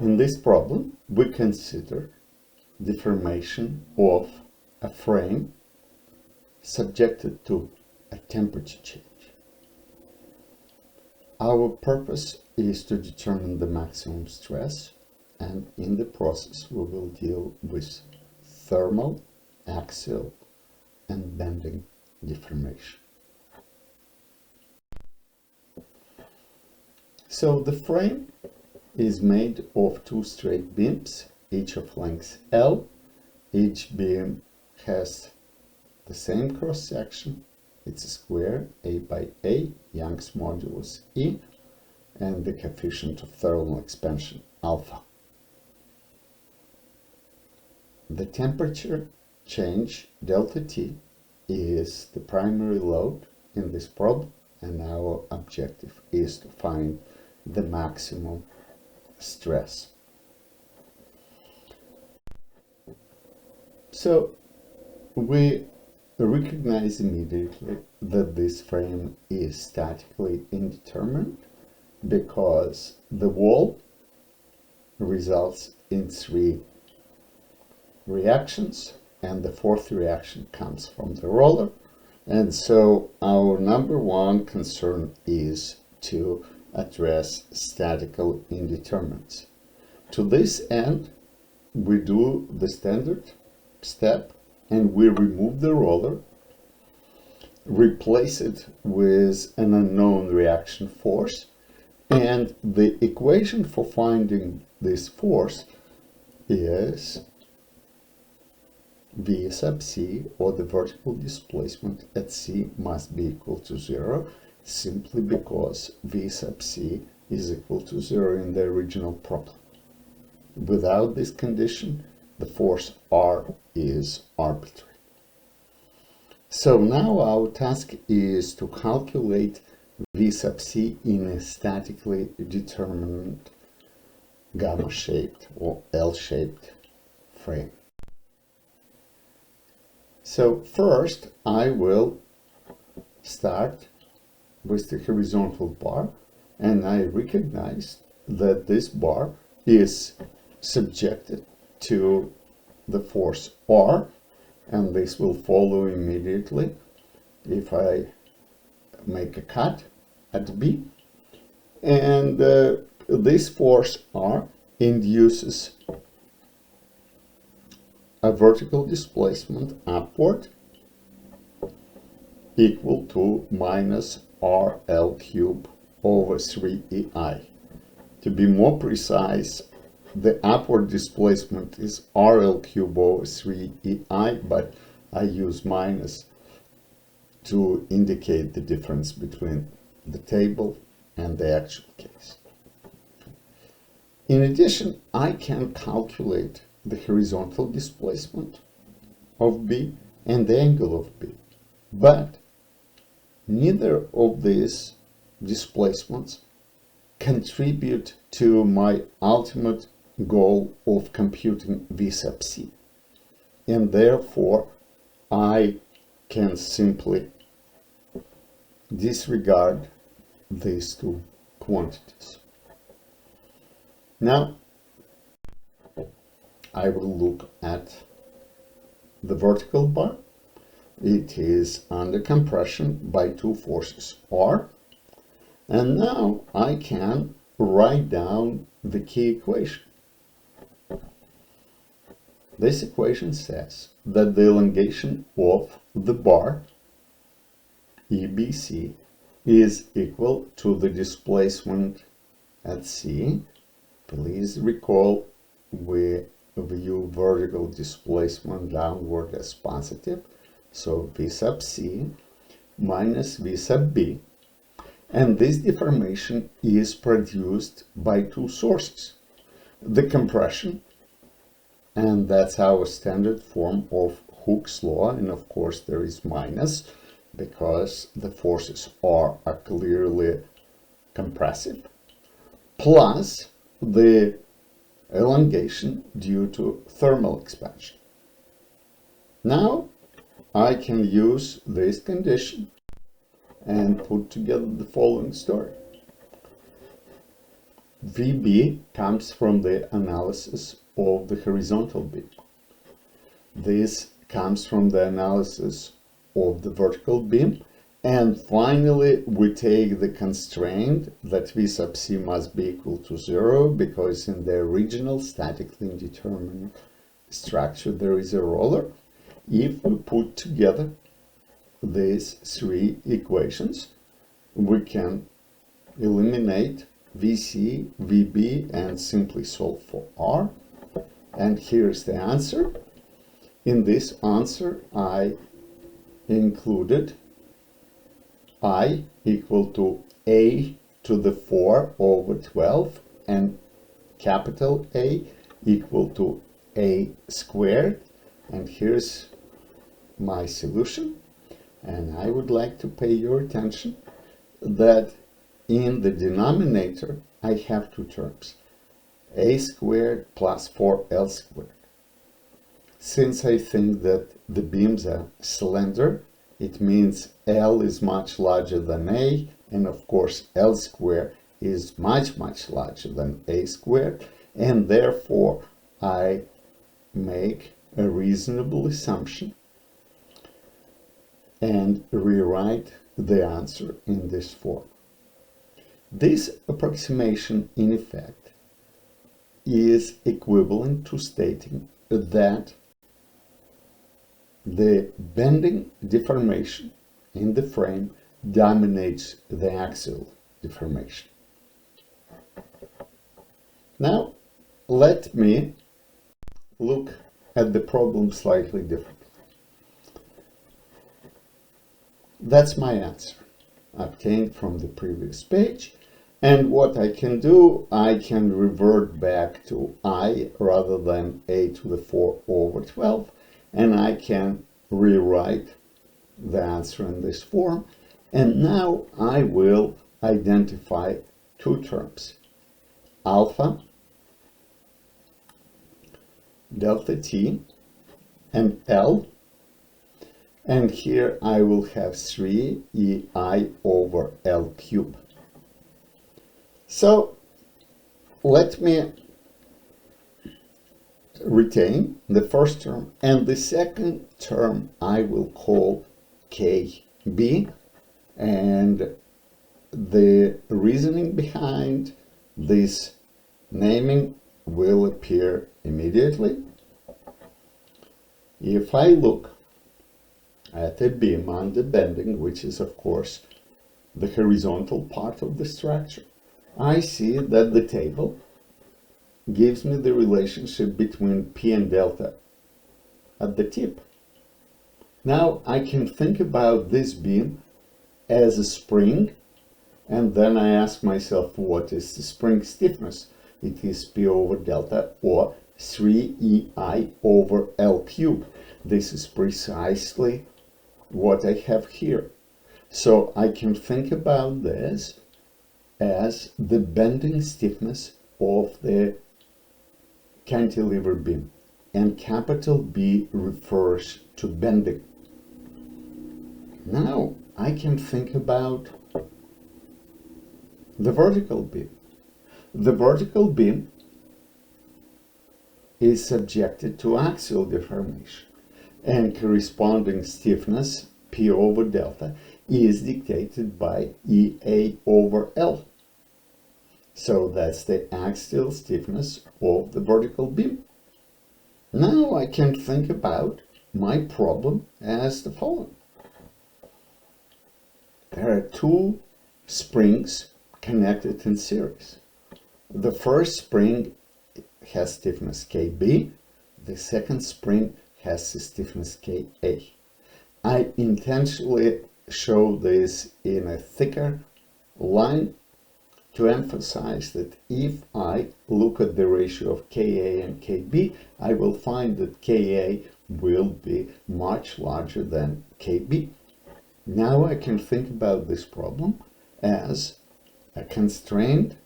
In this problem, we consider deformation of a frame subjected to a temperature change. Our purpose is to determine the maximum stress, and in the process we will deal with thermal, axial, and bending deformation. So the frame is made of two straight beams, each of length L. Each beam has the same cross section. It's a square, A by A, Young's modulus E, and the coefficient of thermal expansion, alpha. The temperature change, delta T, is the primary load in this problem, and our objective is to find the maximum stress. So we recognize immediately that this frame is statically indeterminate because the wall results in 3 reactions and the 4th reaction comes from the roller, and so our number one concern is to address statical indeterminacy. To this end, we do the standard step and we remove the roller, replace it with an unknown reaction force, and the equation for finding this force is V sub C, or the vertical displacement at C, must be equal to 0, simply because V sub C is equal to 0 in the original problem. Without this condition, the force R is arbitrary. So now our task is to calculate V sub C in a statically determined gamma-shaped or L-shaped frame. So first I will start with the horizontal bar, and I recognize that this bar is subjected to the force R, and this will follow immediately if I make a cut at B, and this force R induces a vertical displacement upward equal to minus RL cube over 3EI. To be more precise, the upward displacement is RL cube over 3EI, but I use minus to indicate the difference between the table and the actual case. In addition, I can calculate the horizontal displacement of B and the angle of B, but neither of these displacements contribute to my ultimate goal of computing V sub C, and therefore I can simply disregard these two quantities. Now I will look at the vertical bar. It is under compression by two forces R, and now I can write down the key equation. This equation says that the elongation of the bar EBC is equal to the displacement at C. Please recall we view vertical displacement downward as positive, so V sub C minus V sub B, and this deformation is produced by two sources: the compression, and that's our standard form of Hooke's law, and of course there is minus because the forces are clearly compressive, plus the elongation due to thermal expansion. Now I can use this condition and put together the following story. VB comes from the analysis of the horizontal beam. This comes from the analysis of the vertical beam. And finally, we take the constraint that V sub c must be equal to 0, because in the original statically indeterminate structure there is a roller. If we put together these three equations, we can eliminate Vc, Vb, and simply solve for R. And here's the answer. In this answer, I included I equal to a to the 4 over 12 and capital A equal to a squared. And here's my solution. And I would like to pay your attention that in the denominator I have two terms, a squared plus 4l squared. Since I think that the beams are slender, it means L is much larger than A, and of course L squared is much larger than A squared, and therefore I make a reasonable assumption and rewrite the answer in this form. This approximation, in effect, is equivalent to stating that the bending deformation in the frame dominates the axial deformation. Now, let me look at the problem slightly differently. That's my answer, obtained from the previous page. And what I can do, I can revert back to I rather than a to the 4 over 12. And I can rewrite the answer in this form. And now I will identify two terms, alpha, delta t, and L. And here I will have 3ei over L cubed. So let me retain the first term, and the second term I will call KB, and the reasoning behind this naming will appear immediately. If I look at a beam under bending, which is of course the horizontal part of the structure, I see that the table gives me the relationship between P and delta at the tip. Now I can think about this beam as a spring, and then I ask myself, what is the spring stiffness? It is P over delta, or 3ei over L cubed. This is precisely what I have here. So I can think about this as the bending stiffness of the cantilever beam, and capital B refers to bending. Now I can think about the vertical beam. The vertical beam is subjected to axial deformation, and corresponding stiffness P over delta is dictated by EA over L. So that's the axial stiffness of the vertical beam. Now I can think about my problem as the following. There are two springs connected in series. The first spring has stiffness KB, the second spring has the stiffness KA. I intentionally show this in a thicker line to emphasize that if I look at the ratio of Ka and Kb, I will find that Ka will be much larger than Kb. Now I can think about this problem as a constrained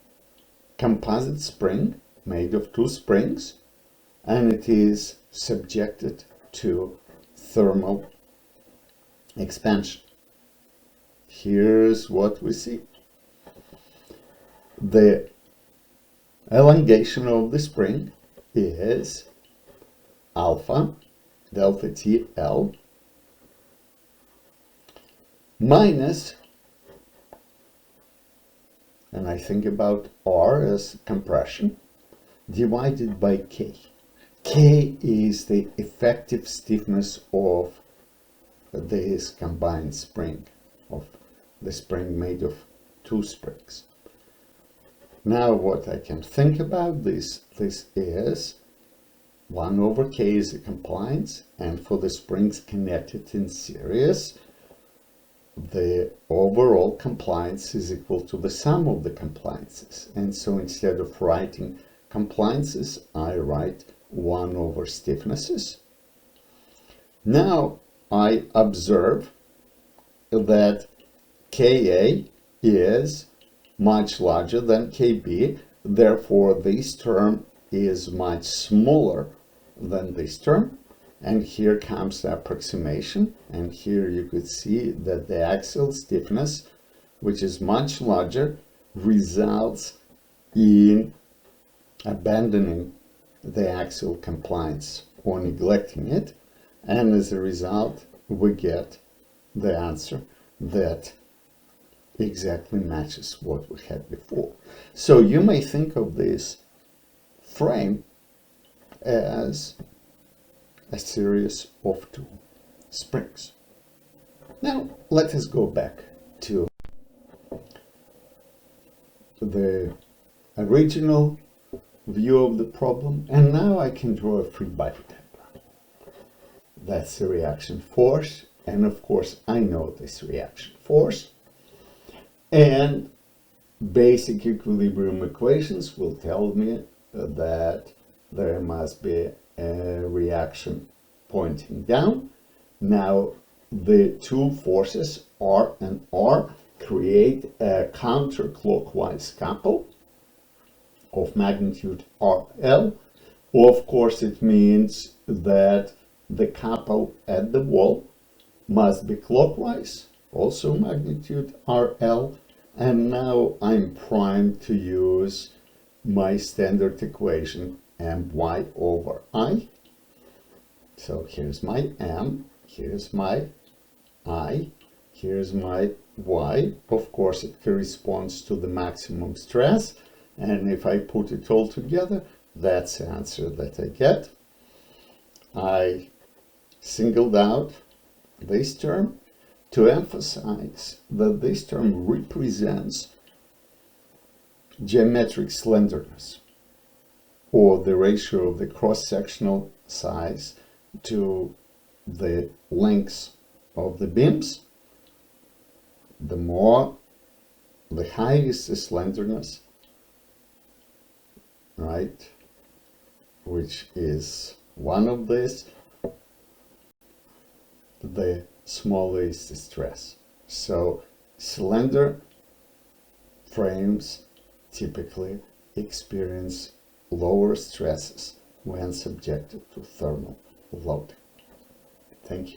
composite spring made of two springs, and it is subjected to thermal expansion. Here's what we see. The elongation of the spring is alpha delta TL minus, and I think about R as compression, divided by K. K is the effective stiffness of this combined spring, of the spring made of two springs. Now what I can think about this is 1 over K is the compliance, and for the springs connected in series, the overall compliance is equal to the sum of the compliances. And so instead of writing compliances, I write 1 over stiffnesses. Now I observe that Ka is much larger than Kb, therefore this term is much smaller than this term. And here comes the approximation, and here you could see that the axial stiffness, which is much larger, results in abandoning the axial compliance or neglecting it, and as a result we get the answer that exactly matches what we had before. So you may think of this frame as a series of two springs. Now let us go back to the original view of the problem, and now I can draw a free body diagram. That's the reaction force, and of course I know this reaction force, and basic equilibrium equations will tell me that there must be a reaction pointing down. Now the two forces R and R create a counterclockwise couple of magnitude RL. Of course it means that the couple at the wall must be clockwise, also magnitude RL, and now I'm primed to use my standard equation my over I. So here's my m, here's my I, here's my y. Of course it corresponds to the maximum stress, and if I put it all together, that's the answer that I get. I singled out this term to emphasize that this term represents geometric slenderness, or the ratio of the cross-sectional size to the lengths of the beams. The higher is the slenderness, right, which is one of this, the smaller is the stress. So slender frames typically experience lower stresses when subjected to thermal loading. Thank you.